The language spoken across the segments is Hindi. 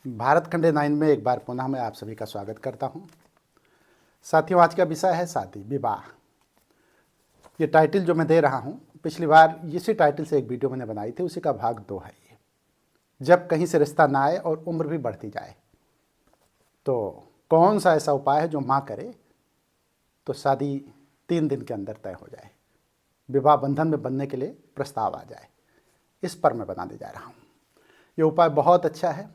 भारत खंडे 9 में एक बार पुनः मैं आप सभी का स्वागत करता हूं। साथियों, आज का विषय है शादी विवाह। ये टाइटल जो मैं दे रहा हूं, पिछली बार इसी टाइटल से एक वीडियो मैंने बनाई थी, उसी का भाग 2 है ये। जब कहीं से रिश्ता ना आए और उम्र भी बढ़ती जाए तो कौन सा ऐसा उपाय है जो माँ करे तो शादी 3 दिन के अंदर तय हो जाए, विवाह बंधन में बंधने के लिए प्रस्ताव आ जाए। इस पर मैं बनाने जा रहा हूँ। ये उपाय बहुत अच्छा है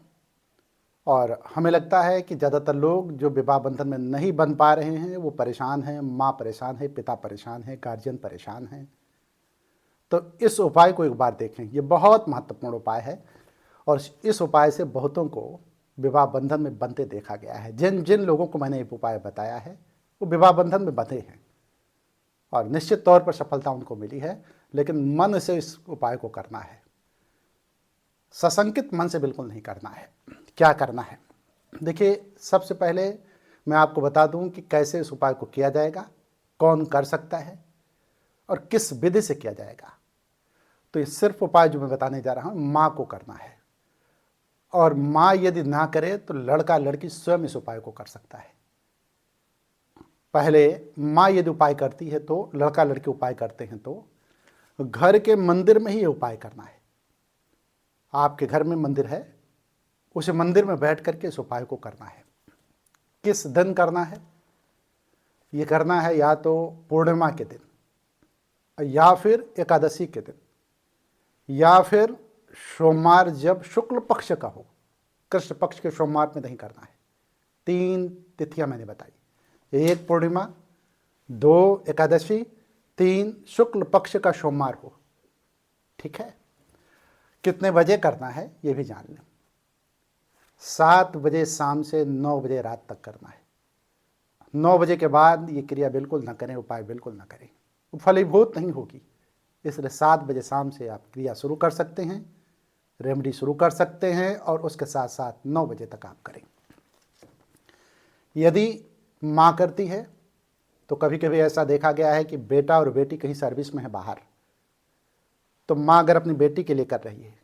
और हमें लगता है कि ज़्यादातर लोग जो विवाह बंधन में नहीं बन पा रहे हैं वो परेशान हैं, माँ परेशान है, पिता परेशान है, गार्जियन परेशान हैं। तो इस उपाय को एक बार देखें। ये बहुत महत्वपूर्ण उपाय है और इस उपाय से बहुतों को विवाह बंधन में बंधते देखा गया है। जिन जिन लोगों को मैंने ये उपाय बताया है वो विवाह बंधन में बंधे हैं और निश्चित तौर पर सफलता उनको मिली है, लेकिन मन से इस उपाय को करना है। सशंकित मन से बिल्कुल नहीं करना है। क्या करना है? देखिए, सबसे पहले मैं आपको बता दूं कि कैसे इस उपाय को किया जाएगा, कौन कर सकता है और किस विधि से किया जाएगा। तो ये सिर्फ उपाय जो मैं बताने जा रहा हूं, माँ को करना है। और माँ यदि ना करे तो लड़का लड़की स्वयं इस उपाय को कर सकता है। पहले माँ यदि उपाय करती है तो लड़का लड़की उपाय करते हैं तो घर के मंदिर में ही ये उपाय करना है। आपके घर में मंदिर है, उस मंदिर में बैठ करके इस उपाय को करना है। किस दिन करना है? ये करना है या तो पूर्णिमा के दिन या फिर एकादशी के दिन या फिर सोमवार जब शुक्ल पक्ष का हो। कृष्ण पक्ष के सोमवार में नहीं करना है। 3 तिथियां मैंने बताई, 1 पूर्णिमा, 2 एकादशी, 3 शुक्ल पक्ष का सोमवार हो। ठीक है? कितने बजे करना है ये भी जान लें। 7 बजे शाम से 9 बजे रात तक करना है। 9 बजे के बाद ये क्रिया बिल्कुल ना करें, उपाय बिल्कुल ना करें, वो फलीभूत नहीं होगी। इसलिए 7 बजे शाम से आप क्रिया शुरू कर सकते हैं, रेमेडी शुरू कर सकते हैं और उसके साथ साथ 9 बजे तक आप करें। यदि माँ करती है तो कभी कभी ऐसा देखा गया है कि बेटा और बेटी कहीं सर्विस में है बाहर, तो माँ अगर अपनी बेटी के लिए कर रही है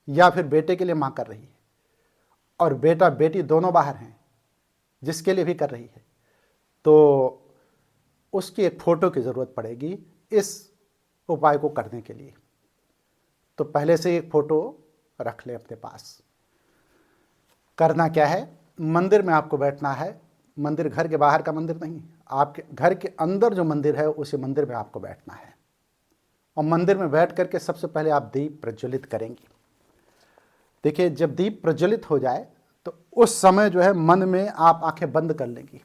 या फिर बेटे के लिए माँ कर रही है और बेटा बेटी दोनों बाहर हैं, जिसके लिए भी कर रही है, तो उसकी एक फ़ोटो की ज़रूरत पड़ेगी इस उपाय को करने के लिए। तो पहले से एक फ़ोटो रख लें अपने पास। करना क्या है? मंदिर में आपको बैठना है। मंदिर घर के बाहर का मंदिर नहीं, आपके घर के अंदर जो मंदिर है उसी मंदिर में आपको बैठना है और मंदिर में बैठ करके सबसे पहले आप दीप प्रज्वलित करेंगे। देखिए, जब दीप प्रज्वलित हो जाए तो उस समय जो है मन में आप आंखें बंद कर लेंगी।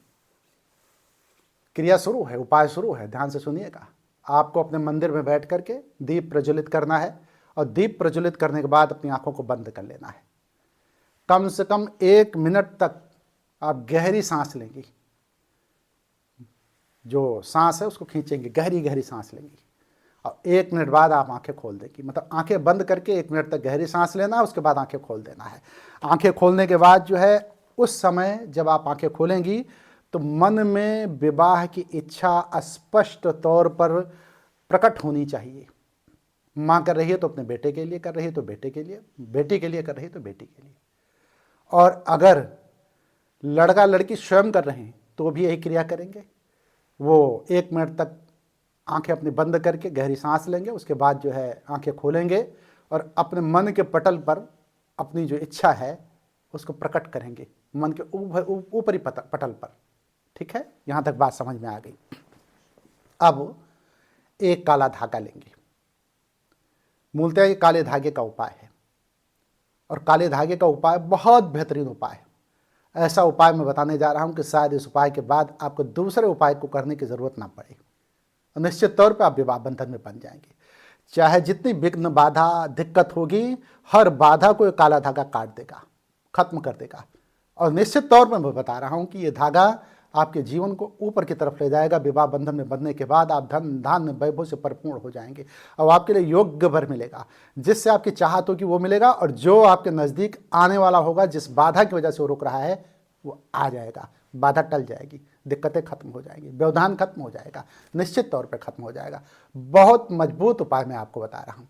क्रिया शुरू है, उपाय शुरू है, ध्यान से सुनिएगा। आपको अपने मंदिर में बैठ करके दीप प्रज्वलित करना है और दीप प्रज्वलित करने के बाद अपनी आंखों को बंद कर लेना है। कम से कम 1 मिनट तक आप गहरी सांस लेंगी। जो सांस है उसको खींचेंगे, गहरी गहरी सांस लेंगी और 1 मिनट बाद आप आंखें खोल देंगी। मतलब आंखें बंद करके 1 मिनट तक गहरी सांस लेना है, उसके बाद आंखें खोल देना है। आंखें खोलने के बाद जो है उस समय जब आप आंखें खोलेंगी तो मन में विवाह की इच्छा स्पष्ट तौर पर प्रकट होनी चाहिए। माँ कर रही है तो अपने बेटे के लिए कर रही है तो बेटे के लिए, बेटी के लिए कर रही है तो बेटी के लिए। और अगर लड़का लड़की स्वयं कर रहे हैं तो भी यही क्रिया करेंगे। वो 1 मिनट तक आंखें अपनी बंद करके गहरी सांस लेंगे, उसके बाद जो है आंखें खोलेंगे और अपने मन के पटल पर अपनी जो इच्छा है उसको प्रकट करेंगे, मन के ऊपरी पटल पर। ठीक है? यहाँ तक बात समझ में आ गई। अब एक काला धागा लेंगे। मूलतः ये काले धागे का उपाय है और काले धागे का उपाय बहुत बेहतरीन उपाय है। ऐसा उपाय मैं बताने जा रहा हूँ कि शायद इस उपाय के बाद आपको दूसरे उपाय को करने की ज़रूरत ना पड़े। निश्चित तौर पर आप विवाह बंधन में बन जाएंगे। चाहे जितनी विघ्न बाधा दिक्कत होगी, हर बाधा को ये काला धागा काट देगा, खत्म कर देगा। और निश्चित तौर पर मैं बता रहा हूँ कि ये धागा आपके जीवन को ऊपर की तरफ ले जाएगा। विवाह बंधन में बंधने के बाद आप धन धान्य वैभव से परिपूर्ण हो जाएंगे और आपके लिए योग्य वर मिलेगा, जिससे आपकी चाहत होगी वो मिलेगा और जो आपके नज़दीक आने वाला होगा, जिस बाधा की वजह से वो रुक रहा है, वो आ जाएगा। बाधा टल जाएगी, दिक्कतें खत्म हो जाएंगी, व्यवधान खत्म हो जाएगा, निश्चित तौर पर खत्म हो जाएगा। बहुत मजबूत उपाय मैं आपको बता रहा हूँ।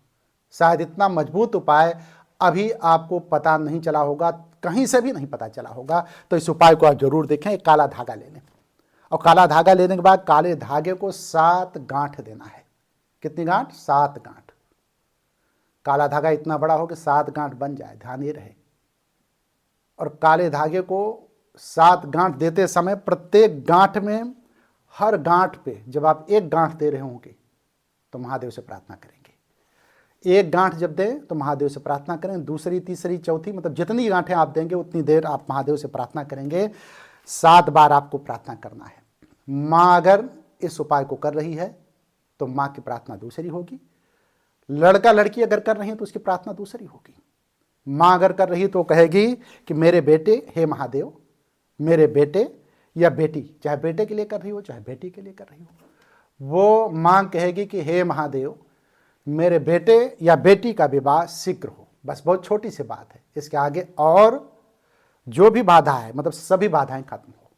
शायद इतना मजबूत उपाय अभी आपको पता नहीं चला होगा कहीं से भी नहीं पता चला होगा, तो इस उपाय को आप जरूर देखें। एक काला धागा ले लें और काला धागा लेने के बाद काले धागे को 7 गांठ देना है। कितनी गांठ? 7 गांठ। काला धागा इतना बड़ा हो कि 7 गांठ बन जाए, ध्यान ये रहे। और काले धागे को 7 गांठ देते समय प्रत्येक गांठ में, हर गांठ पे जब आप एक गांठ दे रहे होंगे तो महादेव से प्रार्थना करेंगे। एक गांठ जब दें तो महादेव से प्रार्थना करें, दूसरी, तीसरी, चौथी, मतलब जितनी गांठें आप देंगे उतनी देर आप महादेव से प्रार्थना करेंगे। 7 बार आपको प्रार्थना करना है। माँ अगर इस उपाय को कर रही है तो माँ की प्रार्थना दूसरी होगी। लड़का लड़की अगर कर रही है तो उसकी प्रार्थना दूसरी होगी। माँ अगर कर रही है तो कहेगी कि मेरे बेटे, हे महादेव, मेरे बेटे या बेटी, चाहे बेटे के लिए कर रही हो चाहे बेटी के लिए कर रही हो, वो माँ कहेगी कि हे महादेव, मेरे बेटे या बेटी का विवाह शीघ्र हो। बस बहुत छोटी सी बात है, इसके आगे और जो भी बाधा है, मतलब सभी बाधाएं खत्म हो।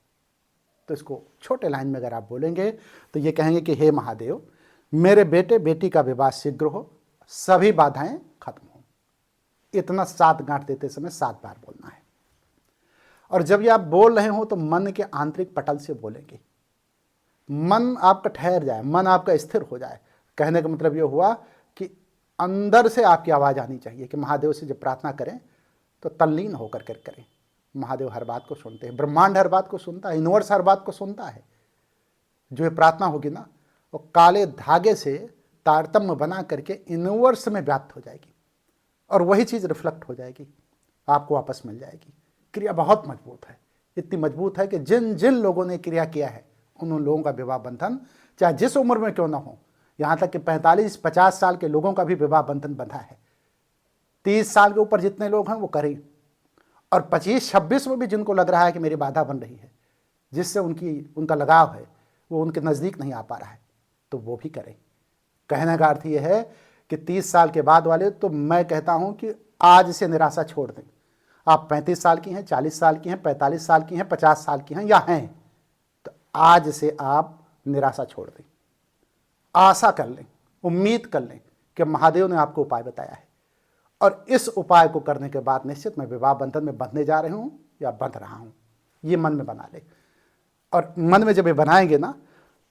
तो इसको छोटे लाइन में अगर आप बोलेंगे तो ये कहेंगे कि हे महादेव, मेरे बेटे बेटी का विवाह शीघ्र हो, सभी बाधाएं खत्म हो। इतना 7 गांठ देते समय 7 बार बोलना है। और जब ये आप बोल रहे हो तो मन के आंतरिक पटल से बोलेंगे। मन आपका ठहर जाए, मन आपका स्थिर हो जाए। कहने का मतलब ये हुआ कि अंदर से आपकी आवाज़ आनी चाहिए कि महादेव से जब प्रार्थना करें तो तल्लीन होकर कर करें। महादेव हर बात को सुनते हैं, ब्रह्मांड हर बात को सुनता है, यूनिवर्स हर बात को सुनता है। जो ये प्रार्थना होगी ना, वो काले धागे से तारतम्य बना करके यूनिवर्स में व्याप्त हो जाएगी और वही चीज़ रिफ्लेक्ट हो जाएगी, आपको वापस मिल जाएगी। क्रिया बहुत मजबूत है, इतनी मजबूत है कि जिन जिन लोगों ने क्रिया किया है उन लोगों का विवाह बंधन चाहे जिस उम्र में क्यों ना हो, यहाँ तक कि 45-50 साल के लोगों का भी विवाह बंधन बंधा है। 30 साल के ऊपर जितने लोग हैं वो करें, और 25-26 में भी जिनको लग रहा है कि मेरी बाधा बन रही है, जिससे उनका लगाव है, वो उनके नज़दीक नहीं आ पा रहा है, तो वो भी करें। कहने का अर्थ ये है कि 30 साल के बाद वाले, तो मैं कहता हूँ कि आज से निराशा छोड़ दें। आप 35 साल की हैं, 40 साल की हैं, 45 साल की हैं, 50 साल की हैं या हैं, तो आज से आप निराशा छोड़ दें, आशा कर लें, उम्मीद कर लें कि महादेव ने आपको उपाय बताया है। और इस उपाय को करने के बाद निश्चित मैं विवाह बंधन में बंधने जा रही हूँ या बंध रहा हूँ, ये मन में बना ले। और मन में जब ये बनाएंगे ना,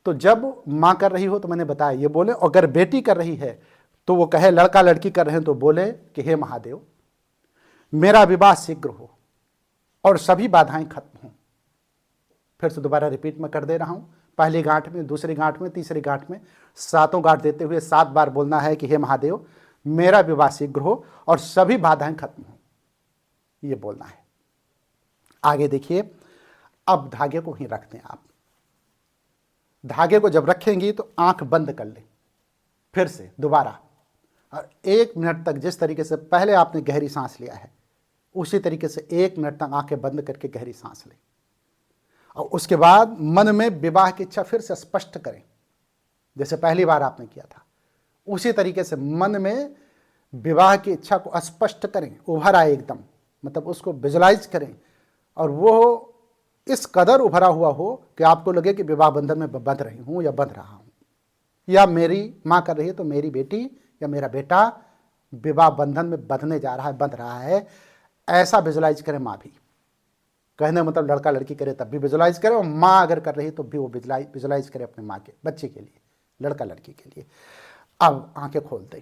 तो जब माँ कर रही हो तो मैंने बताया ये बोले, अगर बेटी कर रही है तो वो कहे, लड़का लड़की कर रहे हैं तो बोले कि हे महादेव, मेरा विवाह शीघ्र हो और सभी बाधाएं खत्म हों। फिर से दोबारा रिपीट में कर दे रहा हूँ। पहली गांठ में, दूसरी गांठ में, तीसरी गांठ में, 7 गांठ देते हुए 7 बार बोलना है कि हे महादेव, मेरा विवाह शीघ्र हो और सभी बाधाएं खत्म हो, ये बोलना है। आगे देखिए, अब धागे को ही रख दें आप। धागे को जब रखेंगी तो आंख बंद कर लें, फिर से दोबारा, और 1 मिनट तक जिस तरीके से पहले आपने गहरी सांस लिया है उसी तरीके से 1 मिनट तक आंखें बंद करके गहरी सांस लें। और उसके बाद मन में विवाह की इच्छा फिर से स्पष्ट करें, जैसे पहली बार आपने किया था उसी तरीके से मन में विवाह की इच्छा को स्पष्ट करें, उभर आए एकदम, मतलब उसको विजुलाइज करें, और वो इस कदर उभरा हुआ हो कि आपको लगे कि विवाह बंधन में बंध रही हूँ या बंध रहा हूँ, या मेरी माँ कर रही है तो मेरी बेटी या मेरा बेटा विवाह बंधन में बंधने जा रहा है, बंध रहा है, ऐसा विजुलाइज करें। माँ भी, कहने मतलब लड़का लड़की करे तब भी विजुलाइज करे, और माँ अगर कर रही है तो भी वो विजुलाइज करे अपने माँ के बच्चे के लिए, लड़का लड़की के लिए। अब आंखें खोल दें,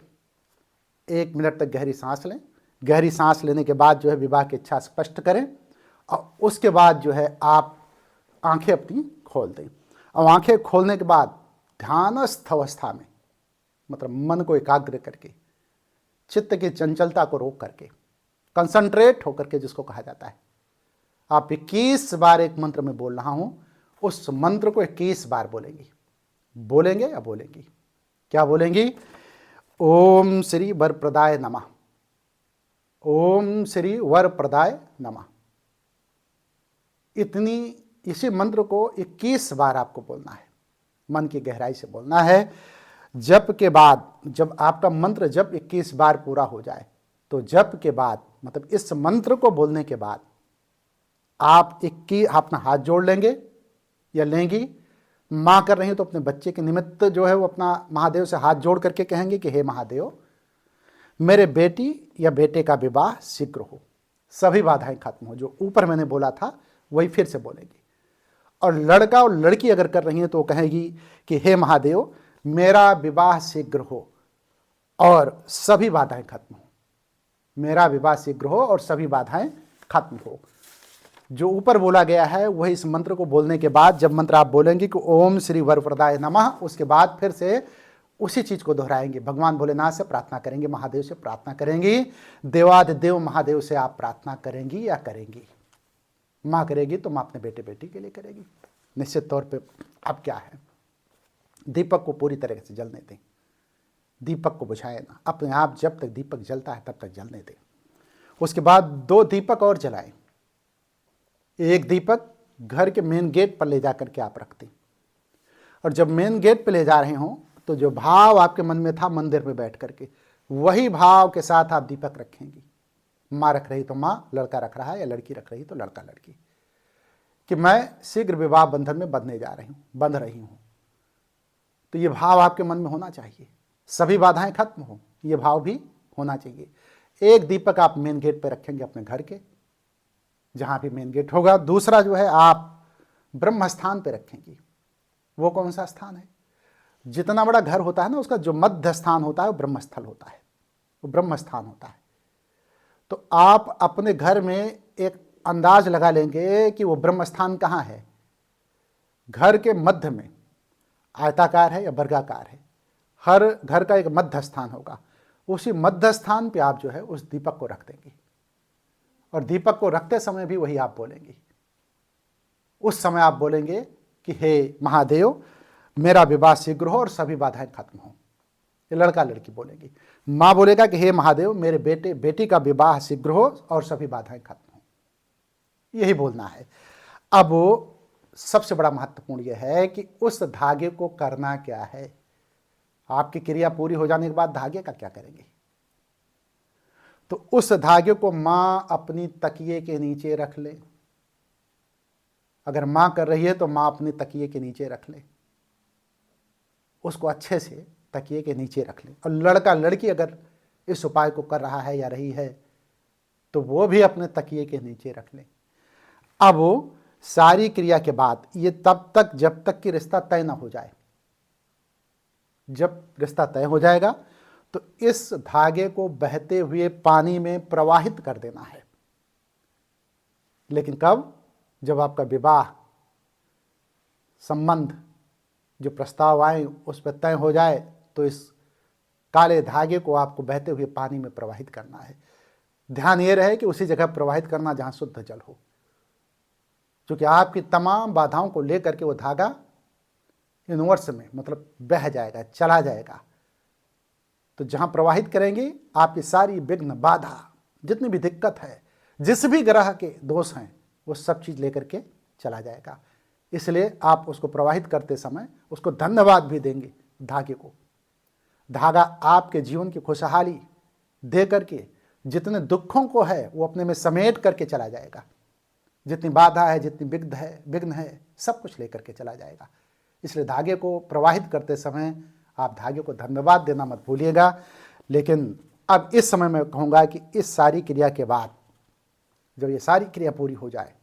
1 मिनट तक गहरी सांस लें। गहरी सांस लेने के बाद जो है विवाह की इच्छा स्पष्ट करें, और उसके बाद जो है आप आंखें अपनी खोल दें। और आंखें खोलने के बाद ध्यानस्थ अवस्था में, मतलब मन को एकाग्र करके, चित्त की चंचलता को रोक करके, कंसंट्रेट होकर के जिसको कहा जाता है, आप 21 बार एक मंत्र में बोल रहा हूं, उस मंत्र को 21 बार बोलेंगी। बोलेंगे या बोलेंगी? क्या बोलेंगी? ओम श्री वरप्रदाय नमः, ओम श्री वरप्रदाय नमः। इसी मंत्र को 21 बार आपको बोलना है, मन की गहराई से बोलना है। जप के बाद, जब आपका मंत्र जब 21 बार पूरा हो जाए, तो जप के बाद, मतलब इस मंत्र को बोलने के बाद आप अपना हाथ जोड़ लेंगे या लेंगी। माँ कर रही है तो अपने बच्चे के निमित्त जो है वो अपना महादेव से हाथ जोड़ करके कहेंगे कि हे महादेव, मेरे बेटी या बेटे का विवाह शीघ्र हो, सभी बाधाएं खत्म हो। जो ऊपर मैंने बोला था वही फिर से बोलेंगी। और लड़का और लड़की अगर कर रही हैं तो वो कहेगी कि हे महादेव मेरा विवाह शीघ्र हो और सभी बाधाएं खत्म हो, मेरा विवाह शीघ्र हो और सभी बाधाएं खत्म हो। जो ऊपर बोला गया है वही इस मंत्र को बोलने के बाद, जब मंत्र आप बोलेंगे कि ओम श्री वरप्रदाय नमः, उसके बाद फिर से उसी चीज को दोहराएंगे। भगवान भोलेनाथ से प्रार्थना करेंगे, महादेव से प्रार्थना करेंगी, देवादिदेव महादेव से आप प्रार्थना करेंगी या करेंगी। माँ करेगी तो माँ अपने बेटे बेटी के लिए करेगी निश्चित तौर पे। अब क्या है, दीपक को पूरी तरह से जलने दें, दीपक को बुझाए ना, अपने आप जब तक दीपक जलता है तब तक जलने दें। उसके बाद 2 दीपक और जलाएं। एक दीपक घर के मेन गेट पर ले जाकर के आप रख दें, और जब मेन गेट पे ले जा रहे हों तो जो भाव आपके मन में था मंदिर में बैठ करके, वही भाव के साथ आप दीपक रखेंगी। माँ रख रही तो माँ, लड़का रख रहा है या लड़की रख रही तो लड़का लड़की, कि मैं शीघ्र विवाह बंधन में बंधने जा रही हूँ, बंध रही हूँ। तो ये भाव आपके मन में होना चाहिए, सभी बाधाएं खत्म हो, ये भाव भी होना चाहिए। एक दीपक आप मेन गेट पर रखेंगे अपने घर के, जहाँ भी मेन गेट होगा। दूसरा जो है आप ब्रह्म स्थान पर रखेंगी। वो कौन सा स्थान है? जितना बड़ा घर होता है ना, उसका जो मध्य स्थान होता है वो ब्रह्म स्थल होता है, वो ब्रह्म स्थान होता है। तो आप अपने घर में एक अंदाज लगा लेंगे कि वो ब्रह्म स्थान कहाँ है। घर के मध्य में आयताकार है या वर्गाकार है, हर घर का एक मध्य स्थान होगा। उसी मध्य स्थान पे आप जो है उस दीपक को रख देंगे, और दीपक को रखते समय भी वही आप बोलेंगे। उस समय आप बोलेंगे कि हे महादेव मेरा विवाह शीघ्र हो और सभी बाधाएं खत्म हो। ये लड़का लड़की बोलेंगी। माँ बोलेगा कि हे महादेव मेरे बेटे बेटी का विवाह शीघ्र हो और सभी बाधाएं खत्म हो। यही बोलना है। अब सबसे बड़ा महत्वपूर्ण यह है कि उस धागे को करना क्या है। आपकी क्रिया पूरी हो जाने के बाद धागे का क्या करेंगे? तो उस धागे को माँ अपनी तकिए के नीचे रख ले। अगर माँ कर रही है तो माँ अपने तकिए के नीचे रख ले, उसको अच्छे से तकिए के नीचे रख ले। और लड़का लड़की अगर इस उपाय को कर रहा है या रही है तो वो भी अपने तकिए के नीचे रख ले। अब सारी क्रिया के बाद ये तब तक जब तक कि रिश्ता तय ना हो जाए। जब रिश्ता तय हो जाएगा तो इस धागे को बहते हुए पानी में प्रवाहित कर देना है। लेकिन कब? जब आपका विवाह संबंध जो प्रस्ताव आए उस पर तय हो जाए तो इस काले धागे को आपको बहते हुए पानी में प्रवाहित करना है। ध्यान ये रहे कि उसी जगह प्रवाहित करना जहां शुद्ध जल हो, क्योंकि आपकी तमाम बाधाओं को लेकर के वो धागा यूनिवर्स में मतलब बह जाएगा, चला जाएगा। तो जहां प्रवाहित करेंगे आपकी सारी विघ्न बाधा जितनी भी दिक्कत है, जिस भी ग्रह के दोष हैं, वो सब चीज लेकर के चला जाएगा। इसलिए आप उसको प्रवाहित करते समय उसको धन्यवाद भी देंगे धागे को। धागा आपके जीवन की खुशहाली दे करके जितने दुखों को है वो अपने में समेट करके चला जाएगा। जितनी बाधा है, जितनी विघ्न है, सब कुछ लेकर के चला जाएगा। इसलिए धागे को प्रवाहित करते समय आप धागे को धन्यवाद देना मत भूलिएगा। लेकिन अब इस समय मैं कहूँगा कि इस सारी क्रिया के बाद जब ये सारी क्रिया पूरी हो जाए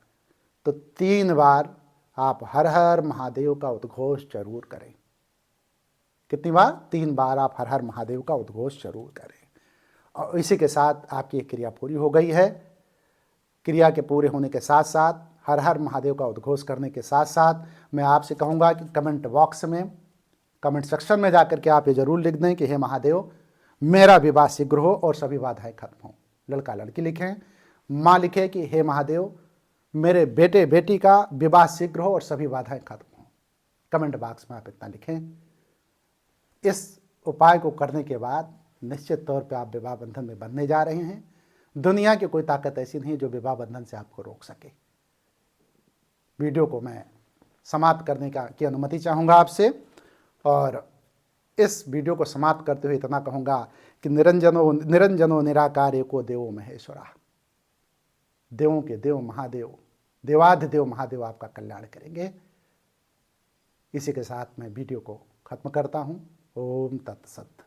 तो 3 बार आप हर हर महादेव का उद्घोष जरूर करें। कितनी बार? 3 बार आप हर हर महादेव का उद्घोष जरूर करें। और इसी के साथ आपकी क्रिया पूरी हो गई है। क्रिया के पूरे होने के साथ साथ हर हर महादेव का उद्घोष करने के साथ साथ मैं आपसे कहूँगा कि कमेंट बॉक्स में, कमेंट सेक्शन में जाकर के आप ये जरूर लिख दें कि हे महादेव मेरा विवाह शीघ्र हो और सभी बाधाएं खत्म हो। लड़का लड़की लिखें, माँ लिखे कि हे महादेव मेरे बेटे बेटी का विवाह शीघ्र हो और सभी बाधाएं खत्म हो। कमेंट बॉक्स में आप इतना लिखें। इस उपाय को करने के बाद निश्चित तौर पे आप विवाह बंधन में बंधने जा रहे हैं। दुनिया की कोई ताकत ऐसी नहीं जो विवाह बंधन से आपको रोक सके। वीडियो को मैं समाप्त करने की अनुमति चाहूँगा आपसे, और इस वीडियो को समाप्त करते हुए इतना कहूँगा कि निरंजनो निराकार एको देवो महेश्वरा। देवों के देव महादेव, देवाधिदेव महादेव आपका कल्याण करेंगे। इसी के साथ मैं वीडियो को खत्म करता हूँ। ओम तत्सत।